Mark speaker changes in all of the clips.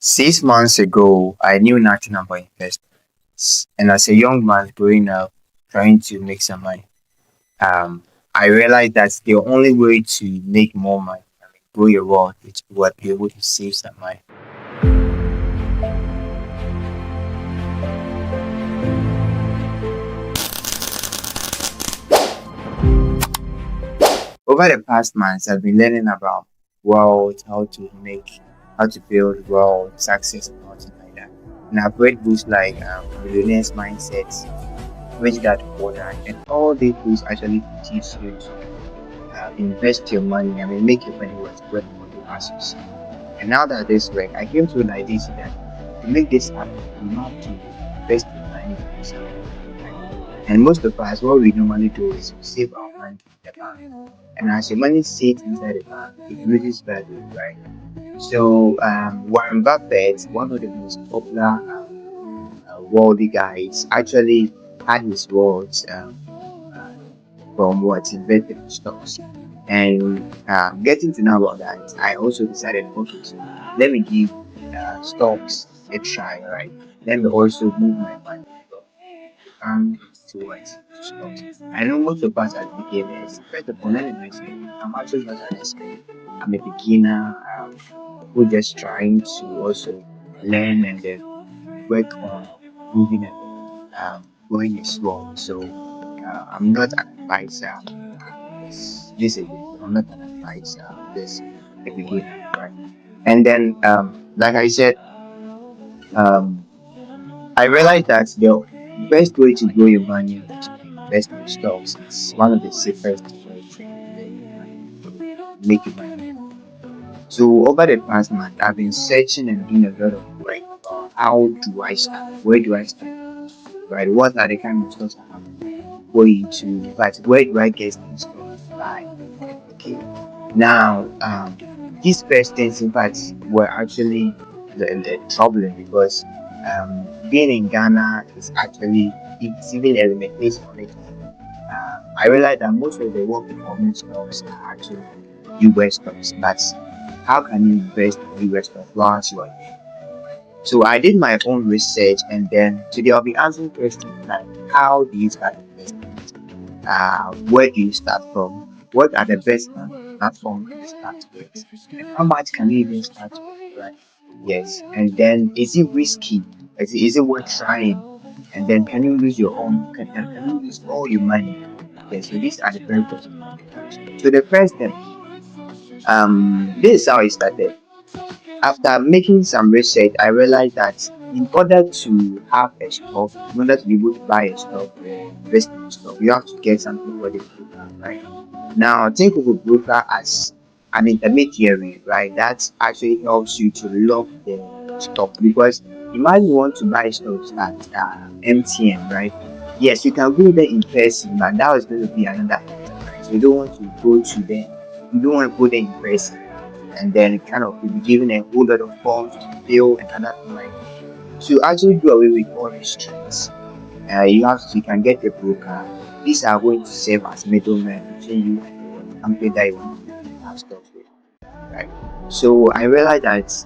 Speaker 1: 6 months ago, I knew nothing about investments, and as a young man growing up, trying to make some money, um, I realized that the only way to make more money, grow your wealth, is to be able to save some money. Over the past months, I've been learning about wealth, how to build wealth, success, and all things like that. And I've read books like Millionaire's Mindsets, Rich Dad Poor Dad, and all these books actually teach you to invest your money. Make your money worth more to us. And now that this work, I came to the idea that to make this happen, you have to invest your money in yourself. Right? And most of us, what we normally do is we save our money in the bank. And as your money sits inside the bank, it loses value, right? So Warren Buffett, one of the most popular worldly guys, actually had his words uh, from what invested in stocks. And getting to know about that, I also decided, okay, so let me give stocks a try, right? Let me also move my money from towards stocks. I know most of us as beginners, first of all, let me mention, I'm actually not an expert. I'm a beginner who just trying to also learn and then work on moving and going as well. So I'm not an advisor. This is I'm not an advisor. This a beginner, right? And then, like I said, um, I realized that the best way to grow your money is to invest in stocks. It's one of the safest ways to make your money. So over the past month, I've been searching and doing a lot of work about how do I start? Where do I start? Right? What are the kind of stocks I have to go into? But where do I get these stocks to buy? Okay. Now, these first things, in fact, were actually the problem because being in Ghana is actually it's even a limitation on it. I realized that most of the work performance stocks are actually US stocks, but how can you invest in US stocks once you are here? So I did my own research, and then today I'll be answering questions like how do you start investing? Where do you start from? What are the best platforms to start with? And how much can you even start with, right? Yes. And then is it risky? Is it worth trying? And then can you lose your own? Can you lose all your money? Yes. So these are the very questions. So the first thing, this is how it started. After making some research, I realized that in order to have a stock, in order to be able to buy a stock or invest in a stock, you have to get something called a broker, right? Now, think of a broker as an intermediary, right? That actually helps you to lock the stock because imagine you want to buy stocks at MTN, right? Yes, you can go there in person, but that was going to be another hassle, right? So you don't want to go to them, you don't want to go there in person and then kind of you'll be given a whole lot of forms to fill and other thing like to actually do away with all restraints. You can get a broker. These are going to serve as middlemen between you and the company that you want to have stuff with, right? So I realized that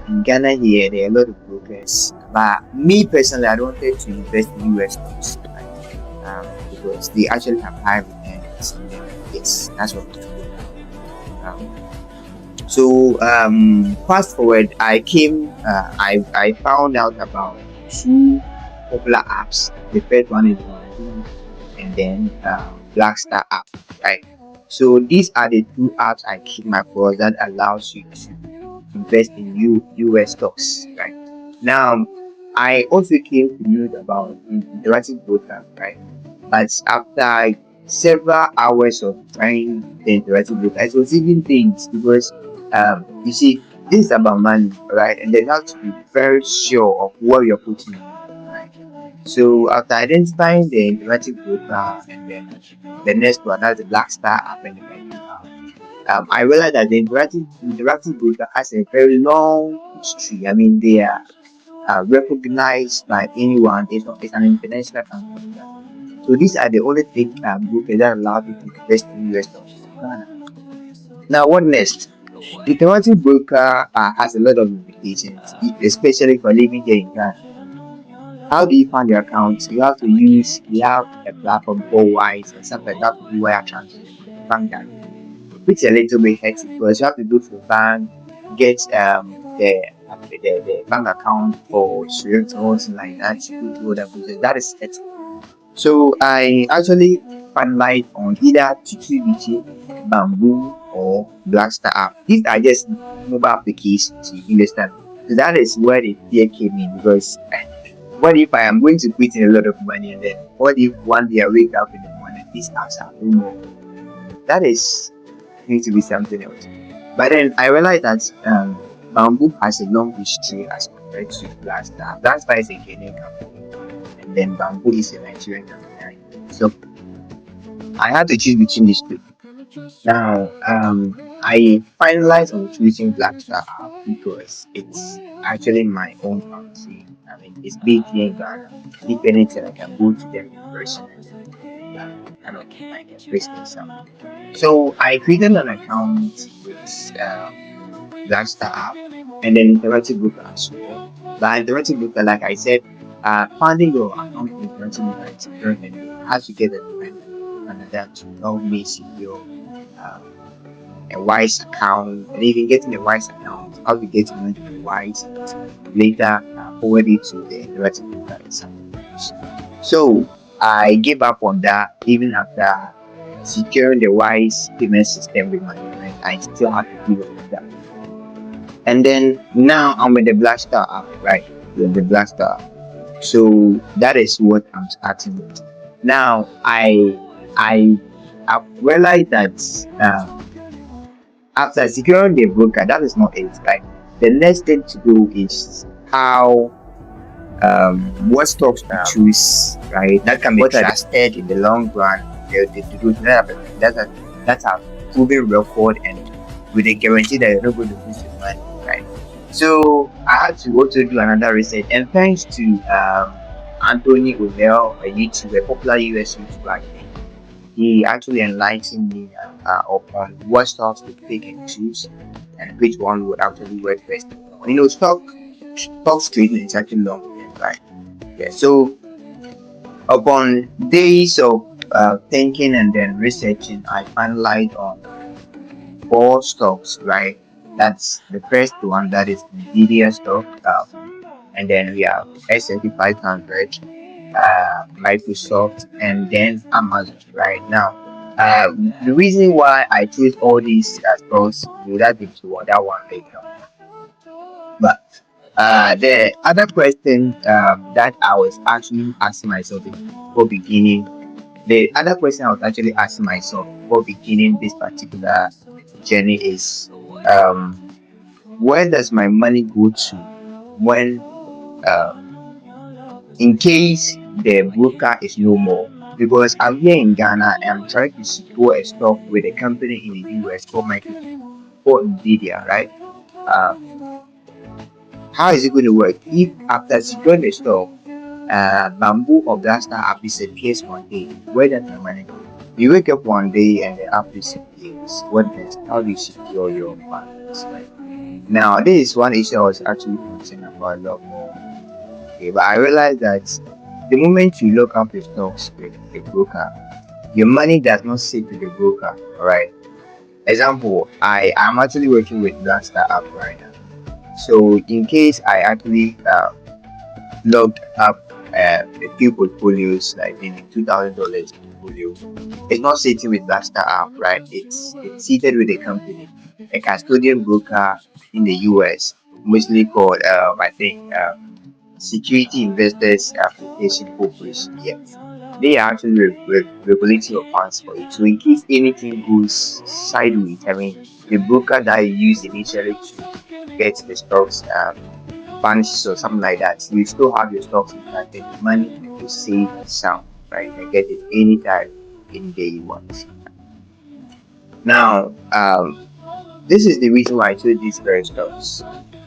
Speaker 1: in Ghana here there are a lot of brokers, but me personally I don't wanted to invest in US stocks, right? Because they actually have high returns. Yes, that's what. Um, So fast forward, I found out about two popular apps. The first one is Robinhood, and then Blackstar app, right? So these are the two apps I keep my course that allows you to invest in US stocks, right? Now, I also came to know about interactive broker, right? But after several hours of trying the interactive broker, it was even things because you see, this is about money, right? And then you have to be very sure of what you're putting in, right? So after identifying the interactive broker and then the next one, that's the Blackstar app and the Venue app, I realized that the interactive broker has a very long history. They are recognized by anyone. It's an international company. So these are the only thing brokers that allow people to invest in US stocks in Ghana. Now, what next? The commodity broker has a lot of limitations, especially for living here in Ghana. How do you fund your accounts? We have a platform called Wise and stuff like that to do wire transfer, bank that, which is a little bit hectic because you have to go to the bank, get the bank account for Swift or something like that, to do that process. That is hectic. So I actually find light on either TTVG, Bamboo, or Blackstar app. These are just mobile applications, you understand? So that is where the fear came in because what if I am going to put in a lot of money and then what if one day I wake up in the morning these apps are no more? That is going to be something else. But then I realized that Bamboo has a long history as compared to Blackstar. Blackstar is a Kenyan company, and then Bamboo is a Nigerian company. So I had to choose between these two. Now, I finalized on choosing Blackstar app because it's actually my own country. I mean, it's big here in Ghana. If anything, I can go to them in person and kind of like a business. So I created an account with Blackstar app and then Interactive Broker as well. But Interactive Broker, like I said, finding your account in Interactive Broker is secure and you have to get a friend and that to help me secure um, a Wise account and even getting a Wise account, how to get money to Wise later forward it to the Interactive Broker itself. So I gave up on that even after securing the Wise payment system with my friend. I still have to give up on that. And then now I'm with the Blackstar app, right? With the Blackstar. So that is what I'm starting with. Now I have realized that after securing the broker, that is not it. Like the next thing to do is how what stocks to choose, right? That can be trusted in the long run. The good that's a proven record and with a guarantee that you're not going to lose your money, right? So I had to also do another research, and thanks to Anthony O'Neill, a YouTuber, a popular US YouTuber, he actually enlightened me upon what stocks to pick and choose, and which one would actually work best. You know, stocks trading is actually long, right? Yeah. So upon days of thinking and then researching, I finalized on four stocks, right? That's the first one, that is Nvidia stock, and then we have S&P 500, Microsoft, and then Amazon. Right now, the reason why I choose all these stocks will that be to that one later. But the other question that I was actually asking myself before beginning, the other question I was actually asking myself before beginning this particular journey is, um, where does my money go to when, uh, in case the broker is no more? Because I'm here in Ghana and I'm trying to secure a stock with a company in the US called Nvidia, right? Uh, how is it going to work if after securing the stock, Bamboo or Blackstar app disappears one day? Where does the money go? You wake up one day and the app disappears. What next? How do you secure your funds? Right? Now, this is one issue I was actually concerned about a lot more. Okay, but I realized that the moment you look up your stocks with a broker, your money does not sit with the broker. All right. Example, I am actually working with Blackstar app right now. So in case I actually logged up a few portfolios, like maybe $2,000 portfolio, it's not sitting with Blackstar app, right? It's seated with a company, a custodian broker in the US, mostly called I think Security Investors Application Corporation. Yes, they are actually regulating your funds for you. So in case anything goes sideways, I mean, the broker that you use initially to get the stocks vanishes or something like that, you still have your stocks intact and the money you save is sound, right? You can get it anytime, any day you want. Now, this is the reason why I chose these various stocks,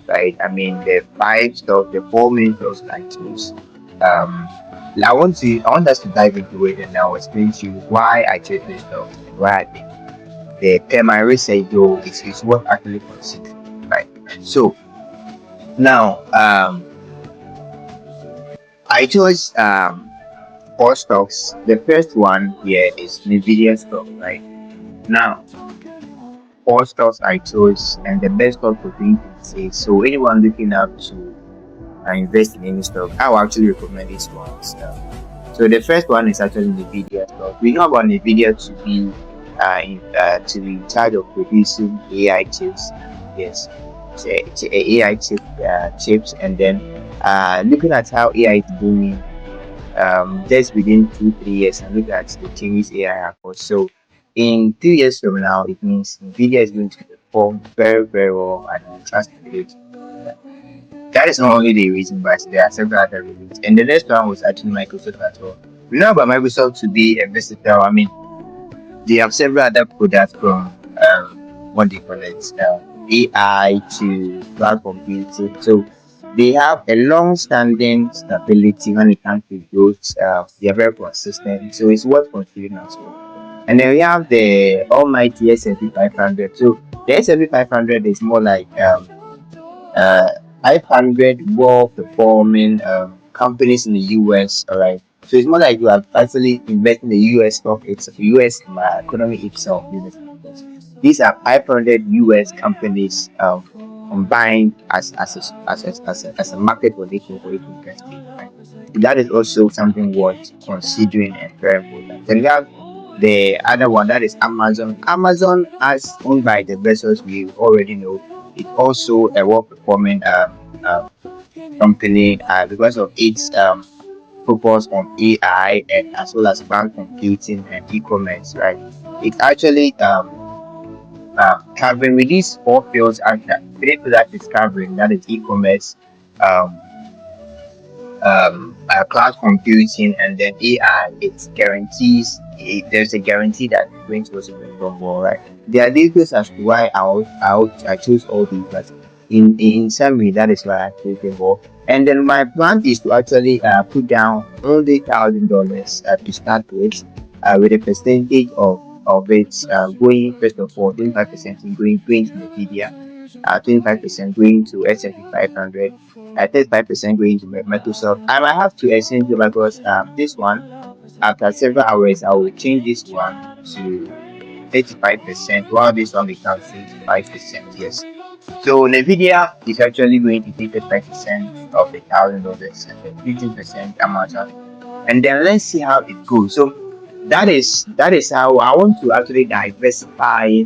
Speaker 1: right? I mean, the five stocks, the four main stocks that I choose. Um, I want us to dive into it and I'll explain to you why I chose these stocks and why I think. the per my research though is what actually considered, right? So now I chose four stocks. The first one here is Nvidia stock, right? Now four stocks I chose, and the best stock for 2026. So anyone looking up to invest in any stock, I will actually recommend these ones. So the first one is actually Nvidia stock. We know about Nvidia to be in charge of producing AI chips. Yes, it's a AI chips, and then looking at how AI is booming just within 2 3 years, and look at the changes AI have caused. So in 2 years from now, it means Nvidia is going to perform very very well at the trust rate. That is not only the reason, but there are several other reasons. And the next one was actually Microsoft as well. We know about Microsoft to be a versatile. I mean, they have several other products from what do you call it, AI to cloud computing. So they have a long-standing stability when it comes to growth. They are very consistent, so it's worth considering as well. And then we have the almighty S&P 500. So the S&P 500 is more like uh, 500 well performing companies in the US. All right. So it's more like you are actually investing in the US stock, it's US economy itself. These are 500 US companies combined as a market position for each industry. Right? That is also something worth considering and very important. Then we have the other one, that is Amazon. Amazon, as owned by the Bezos, we already know, it's also a well performing company because of its focus on AI and as well as cloud computing and e-commerce, right? It actually covering with these four fields, three fields that is covering, that is e-commerce, um, cloud computing, and then AI. It guarantees there's a guarantee that it's going to also perform well, right? There are details as to why I choose all these, but in summary, that is why I chose them all. And then my plan is to actually put down only $1,000 to start with a percentage of it going first of all 25% going to Nvidia, 25% going to S&P 500, 35% going to Microsoft. I might have to exchange it because this one, after several hours, I will change this one to 35%, while this one becomes 25%. Yes. So Nvidia is actually going to take 35% of the $1,000 and then 15% Amazon, and then let's see how it goes. So that is how I want to actually diversify.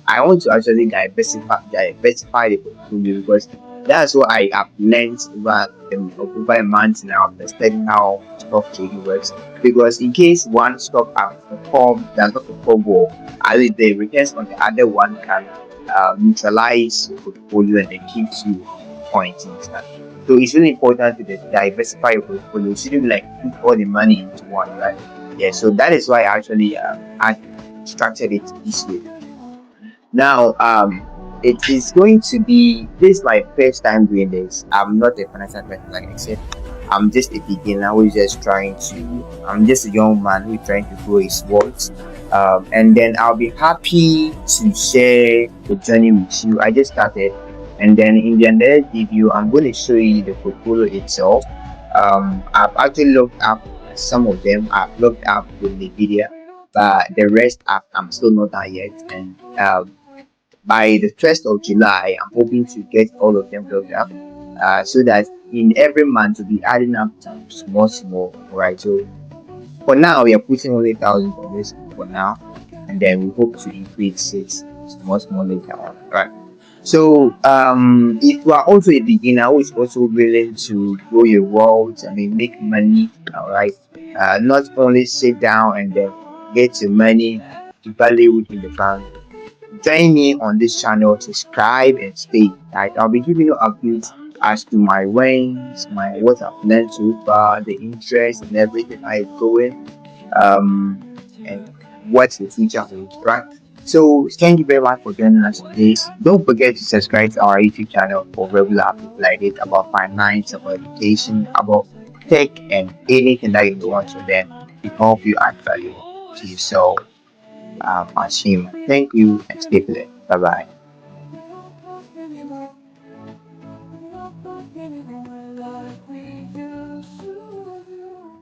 Speaker 1: I want to actually diversify the portfolio because that's what I have learned over a month now, understanding how stock trading works. Because in case one stock does not perform well, at least the returns on the other one can neutralize your portfolio and then keeps you pointing. So it's really important to diversify your portfolio. You shouldn't like put all the money into one, right? Yeah. So that is why actually I structured it this way. Now, it is going to be this is my first time doing this. I'm not a financial advisor, like I said. I'm just a beginner who's just trying to. I'm just a young man who's trying to grow his words. And then I'll be happy to share the journey with you. I just started, and then in the next video, I'm going to show you the portfolio itself. I've actually looked up some of them. I've looked up with the video, but the rest I'm still not there yet. And by the 1st of July, I'm hoping to get all of them built up so that in every month we'll be adding up to small, small, right? So for now, we are putting only $1,000 for now, and then we hope to increase it small, small later on, right? So, if you are also a beginner who is also willing to grow your world, I mean, make money, all right, not only sit down and then get your money value in the bank, join me on this channel, subscribe and stay. Right? I'll be giving you updates as to my wins, my what I've learned so far, the interest and everything I going, and what's the future holds, right? So thank you very much for joining us today. Don't forget to subscribe to our YouTube channel for regular updates like this about finance, about education, about tech and anything that you want to learn to help you add value to yourself. as him. Thank you and stay blessed. Bye bye.